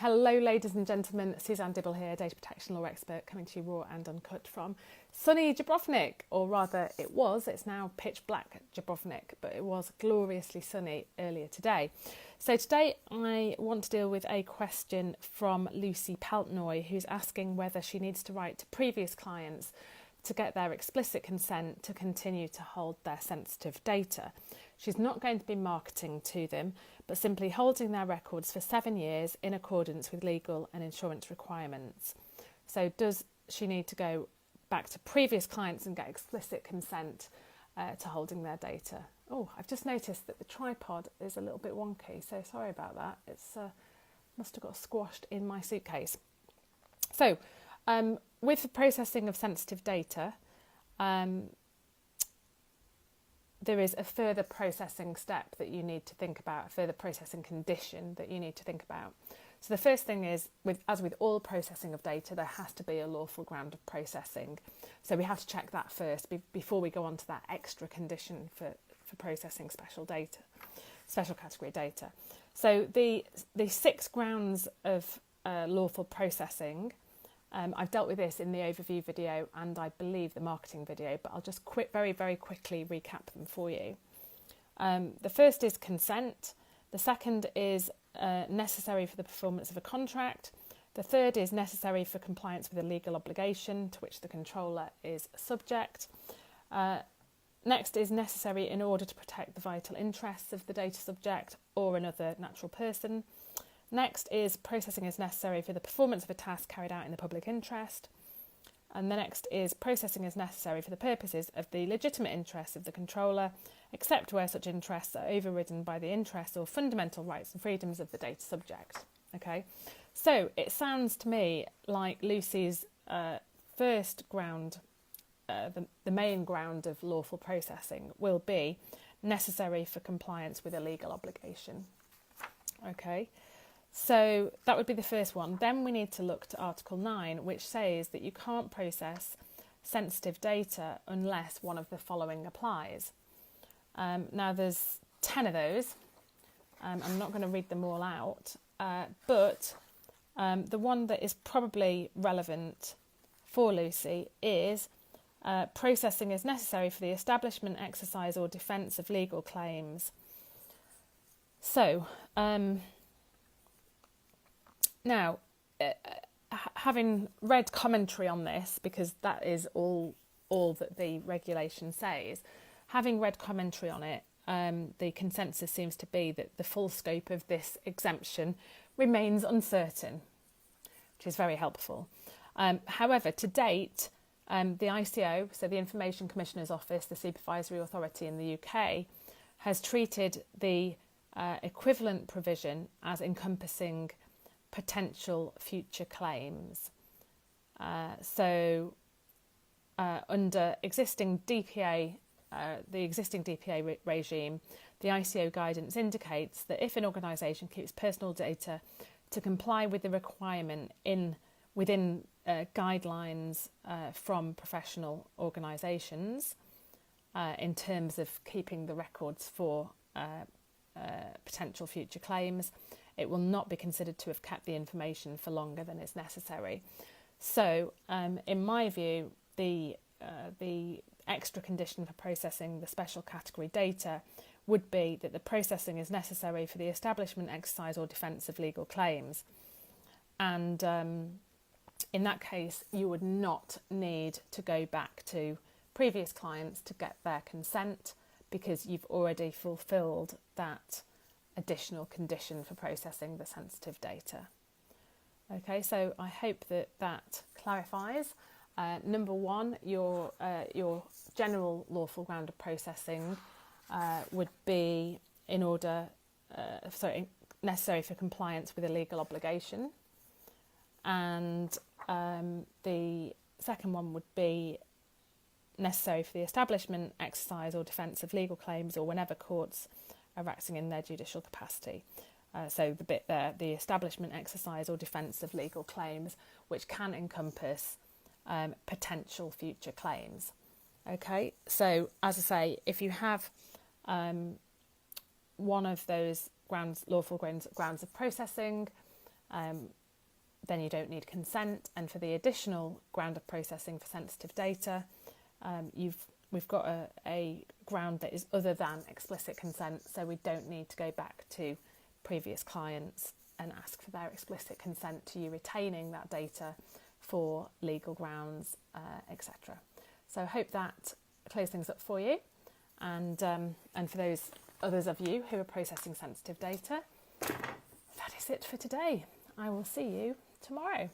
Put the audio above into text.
Hello ladies and gentlemen, Suzanne Dibble here, data protection law expert, coming to you raw and uncut from sunny Dubrovnik, or rather it's now pitch black Dubrovnik, but it was gloriously sunny earlier today. So today I want to deal with a question from Lucy Peltnoy, who's asking whether she needs to write to previous clients to get their explicit consent to continue to hold their sensitive data. She's not going to be marketing to them, but simply holding their records for 7 years in accordance with legal and insurance requirements. So does she need to go back to previous clients and get explicit consent to holding their data? Oh, I've just noticed that the tripod is a little bit wonky, so sorry about that. It's must have got squashed in my suitcase. So, with the processing of sensitive data, there is a further processing step that you need to think about, a further processing condition that you need to think about. So the first thing is, as with all processing of data, there has to be a lawful ground of processing. So we have to check that first before we go on to that extra condition for processing special category data. So the 6 grounds of lawful processing, I've dealt with this in the overview video and I believe the marketing video, but I'll just very, very quickly recap them for you. The first is consent. The second is necessary for the performance of a contract. The third is necessary for compliance with a legal obligation to which the controller is subject. Next is necessary in order to protect the vital interests of the data subject or another natural person. Next is processing is necessary for the performance of a task carried out in the public interest. And the next is processing is necessary for the purposes of the legitimate interests of the controller, except where such interests are overridden by the interests or fundamental rights and freedoms of the data subject. Okay, so it sounds to me like Lucy's first ground, the main ground of lawful processing will be necessary for compliance with a legal obligation. Okay. So that would be the first one. Then we need to look to Article 9, which says that you can't process sensitive data unless one of the following applies. Now there's 10 of those. I'm not going to read them all out, but the one that is probably relevant for Lucy is processing is necessary for the establishment, exercise or defence of legal claims. So, now, having read commentary on this, because that is all that the regulation says, having read commentary on it, the consensus seems to be that the full scope of this exemption remains uncertain, which is very helpful. However, to date, the ICO, so the Information Commissioner's Office, the supervisory authority in the UK, has treated the equivalent provision as encompassing potential future claims. Under existing DPA, the existing DPA regime, the ICO guidance indicates that if an organisation keeps personal data to comply with the requirement within guidelines from professional organisations in terms of keeping the records for potential future claims, it will not be considered to have kept the information for longer than is necessary. So, in my view, the extra condition for processing the special category data would be that the processing is necessary for the establishment, exercise or defence of legal claims. And in that case, you would not need to go back to previous clients to get their consent because you've already fulfilled that additional condition for processing the sensitive data. Okay, so I hope that clarifies. Number one, your general lawful ground of processing would be necessary for compliance with a legal obligation, and the second one would be necessary for the establishment, exercise or defence of legal claims or whenever courts are acting in their judicial capacity. So the bit there, the establishment, exercise or defence of legal claims, which can encompass potential future claims. Okay, so as I say, if you have one of those lawful grounds of processing, then you don't need consent. And for the additional ground of processing for sensitive data, we've got a ground that is other than explicit consent, so we don't need to go back to previous clients and ask for their explicit consent to you retaining that data for legal grounds, etc. So I hope that clears things up for you, and for those others of you who are processing sensitive data, that is it for today. I will see you tomorrow.